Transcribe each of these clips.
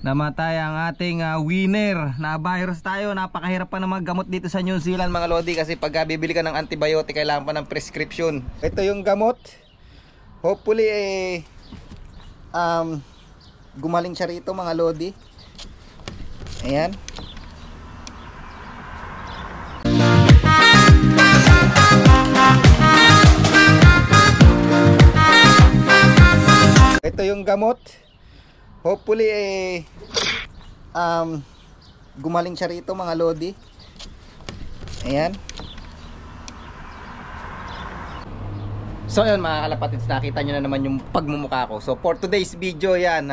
Namatay ang ating winner. Na virus tayo. Napakahirap pa na maggamot dito sa New Zealand mga lodi, kasi pag bibili ka ng antibiotic kailangan pa ng prescription. Ito yung gamot. Hopefully gumaling siya rito mga lodi. Ayan. Ito yung gamot. Hopefully gumaling siya rito mga lodi. Ayan. So ayun mga kalapatids, nakita nyo na naman yung pagmumukha ko. So for today's video yan,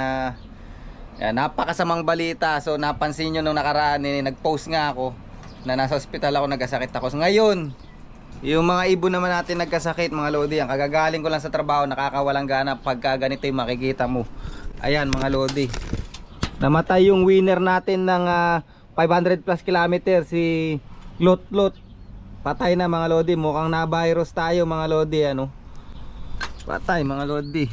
yan napakasamang balita. So napansin nyo nung nakaraan, nag-post nga ako na nasa ospital ako, nagkasakit ako. So ngayon, yung mga ibon naman natin nagkasakit mga lodi. Ang kagagaling ko lang sa trabaho, nakakawalang gana pagka ganito yung makikita mo. Ayan mga lodi, namatay yung winner natin ng 500 plus kilometer, si Lot. Patay na mga lodi. Mukhang na-virus tayo mga lodi. Ano? Patay mga lodi.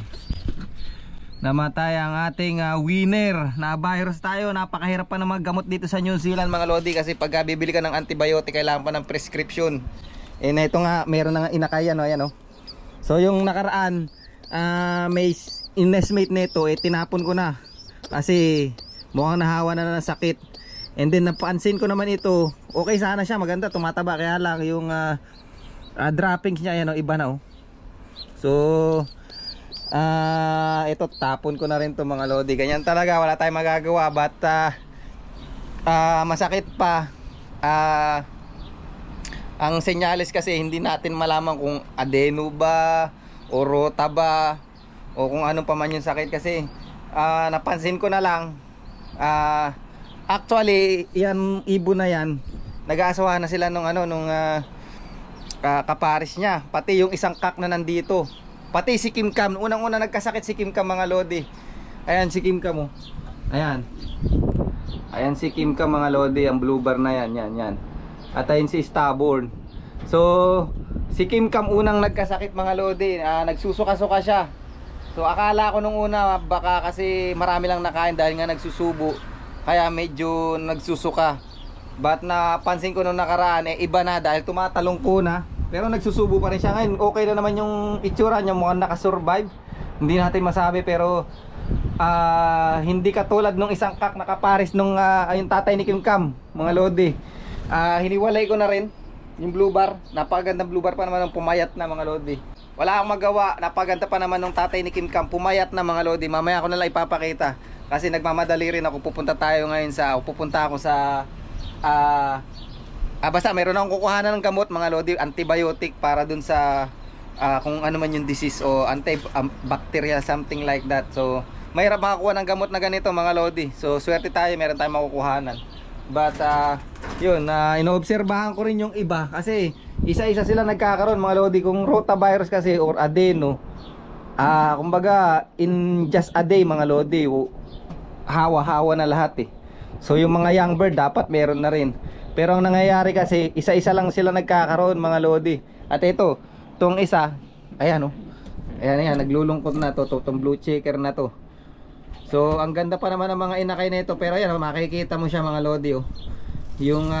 Namatay ang ating winner. Na-virus tayo. Napakahirap pa na maggamot dito sa New Zealand mga lodi, kasi pag bibili ka ng antibiotic kailangan pa ng prescription. Na ito nga, meron na nga inakay, ano, ayan, oh. So yung nakaraan, may in-estimate nito, tinapon ko na kasi mukhang nahawa na ng sakit. And then napansin ko naman ito, okay sana siya, maganda, tumataba, kaya lang yung droppings niya, ayan, oh, iba na, oh. So ito, tapon ko na rin to mga lodi. Ganyan talaga, wala tayong magagawa. But masakit pa. Ang senyales kasi hindi natin malaman kung adeno ba o rota ba o kung ano pa man yung sakit, kasi napansin ko na lang, actually yan ibon na yan, nag-aasawa na sila nung kapares niya, pati yung isang kak na nandito, pati si Kim Cam. Unang-una nagkasakit si Kim Cam mga lodi. Ayan si Kim Cam, oh. Ayan si Kim Cam mga lodi, ang blue bar na yan, yan. At ayun si Stubborn. So si Kim Cam unang nagkasakit mga lodi, nagsusuka-suka siya. So akala ko nung una baka kasi marami lang nakain dahil nga nagsusubo, kaya medyo nagsusuka. But napansin ko nung nakaraan, iba na dahil tumatalong ko na. Pero nagsusubo pa rin siya. Ngayon okay na naman yung itsura niya, mukhang nakasurvive. Hindi natin masabi, pero hindi katulad nung isang kak na kapares nung yung tatay ni Kim Cam mga lodi. Hiniwalay ko na rin yung blue bar. Napakagandang blue bar pa naman, ng pumayat na mga lodi. Wala akong magawa, napaganda pa naman nung tatay ni Kim Cam, pumayat na mga lodi. Mamaya ko na lang ipapakita kasi nagmamadali rin ako. Pupunta ako sa basta meron akong kukuhanan ng gamot mga lodi, antibiotic para dun sa kung ano man yung disease o antibacterial, something like that. So mahirap makakuha ng gamot na ganito mga lodi. So swerte tayo, meron tayong makukuhanan. But yun, inoobserbahan ko rin yung iba kasi isa-isa sila nagkakaroon mga lodi. Kung rotavirus kasi or adeno, kumbaga in just a day mga lodi, hawa-hawa na lahat eh. So yung mga young bird dapat meron na rin. Pero ang nangyayari kasi isa-isa lang sila nagkakaroon mga lodi. At ito, tong isa, ayan, oh. Ayan, naglulungkot na to, tong blue checker na to. So ang ganda pa naman ng mga inakay na ito, pero ayan, makikita mo siya mga lodi, oh. Yung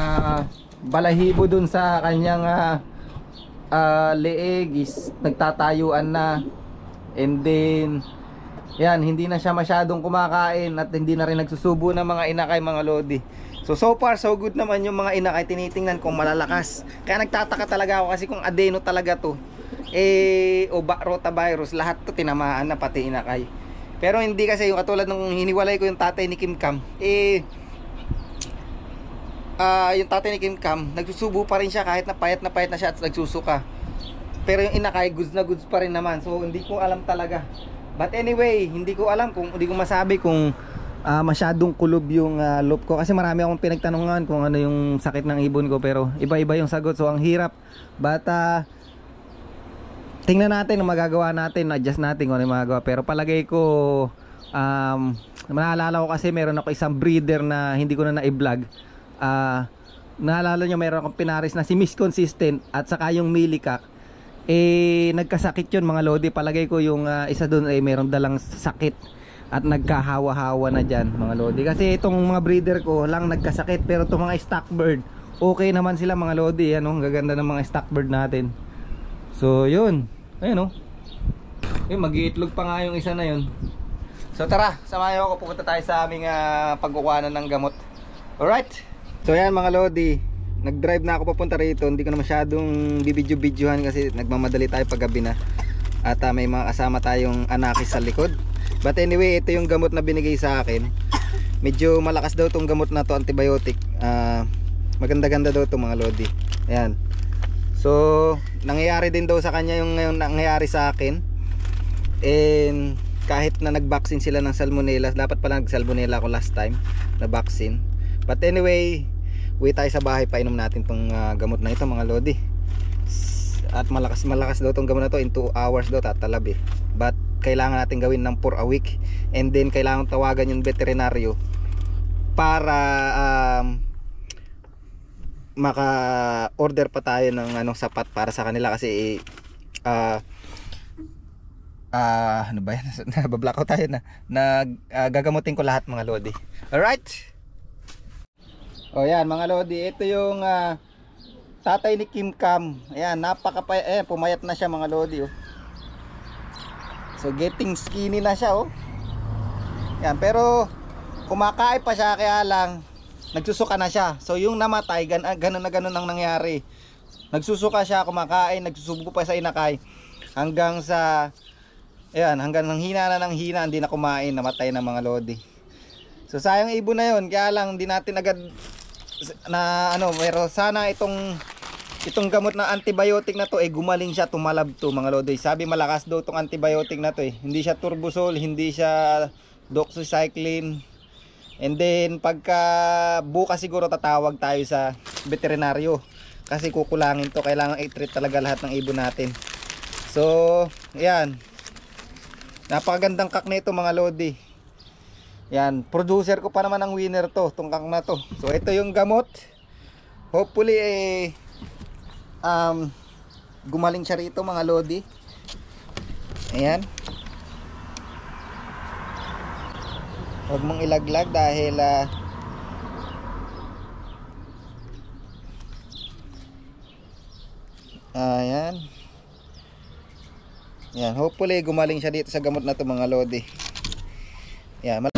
balahibo dun sa kanyang leeg is nagtatayuan na. And then yan, hindi na siya masyadong kumakain at hindi na rin nagsusubo ng mga inakay mga lodi. So far so good naman yung mga inakay, tinitingnan kong malalakas. Kaya nagtataka talaga ako kasi kung adeno talaga to o rotavirus, lahat to tinamaan na, pati inakay. Pero hindi kasi yung katulad nung hiniwalay ko yung tatay ni Kim Cam, yung tatay ni Kim Cam nagsusubo pa rin siya kahit na payat na siya at nagsusuka. Pero yung inakay goods na goods pa rin naman. So hindi ko alam talaga. But anyway, hindi ko masabi kung masyadong kulob yung loop ko, kasi marami akong pinagtanungan kung ano yung sakit ng ibon ko, pero iba-iba yung sagot. So ang hirap. But tingnan natin ang magagawa natin, adjust natin kung ano yung magagawa. Pero palagay ko, naalala ko kasi meron ako isang breeder na hindi ko na i-vlog. Naalala nyo, meron akong pinaris na si Miss Consistent at saka yung Millicock. Nagkasakit yun mga lodi. Palagay ko yung isa dun ay meron dalang sakit. at nagkahawa-hawa na dyan mga lodi. Kasi itong mga breeder ko lang nagkasakit, pero itong mga stock bird okay naman sila mga lodi. Ano, ang gaganda ng mga stock bird natin. So yun, ayun o. Mag-iitlog pa nga yung isa na yun. So tara, samayo ako, pupunta tayo sa aming pagkukuhanan ng gamot. Alright. So yan mga lodi, nag-drive na ako papunta rito. Hindi ko na masyadong bibidyo-bidyohan kasi nagmamadali tayo paggabi na. At may mga kasama tayong anakis sa likod. But anyway, ito yung gamot na binigay sa akin. Medyo malakas daw tong gamot na to, antibiotic. Maganda-ganda daw to mga lodi. Ayan. So nangyayari din daw sa kanya yung ngayon nangyayari sa akin. And kahit na nag-vaccine sila ng salmonella, dapat pala nag-salmonella ako last time na vaccine. But anyway, uwi tayo sa bahay, painom natin tong gamot na ito mga lodi. At malakas daw tong gamot na to, in 2 hours daw tatalab eh. But kailangan natin gawin ng 4 a week. And then kailangan tawagan yung veterinaryo para maka-order pa tayo ng sapat para sa kanila. Kasi ano ba yan? Nabablackout tayo na gagamutin ko lahat mga lodi. Alright. O yan mga lodi, ito yung tatay ni Kim Cam. Ayan, ayan, pumayat na siya mga lodi oh. So getting skinny na siya oh. Yan, pero kumakain pa siya, kaya lang nagsusuka na siya. So yung namatay, ganun na ganun ang nangyari. Nagsusuka siya, kumakain, nagsusubo pa sa inakay. Hanggang sa ayan, hanggang nang hina na ng hina, hindi na kumain, namatay na mga lodi. So sayang ibon na yun, kaya lang hindi natin agad na pero sana itong gamot na antibiotic na to gumaling siya, tumalab to mga lodi. Sabi malakas daw tong antibiotic na to hindi siya Turbosol, hindi siya doxycycline. And then pagka bukas siguro tatawag tayo sa veterinaryo kasi kukulangin to, kailangan i-treat talaga lahat ng ibon natin. So ayan, napakagandang kak nito mga lodi. Yan, producer ko pa naman ang winner to, tong kak na to. So ito yung gamot. Hopefully gumaling siya rito mga lodi. Ayan. Huwag mong ilaglag dahil ayan. Yan, hopefully gumaling siya dito sa gamot na to mga lodi. Yan.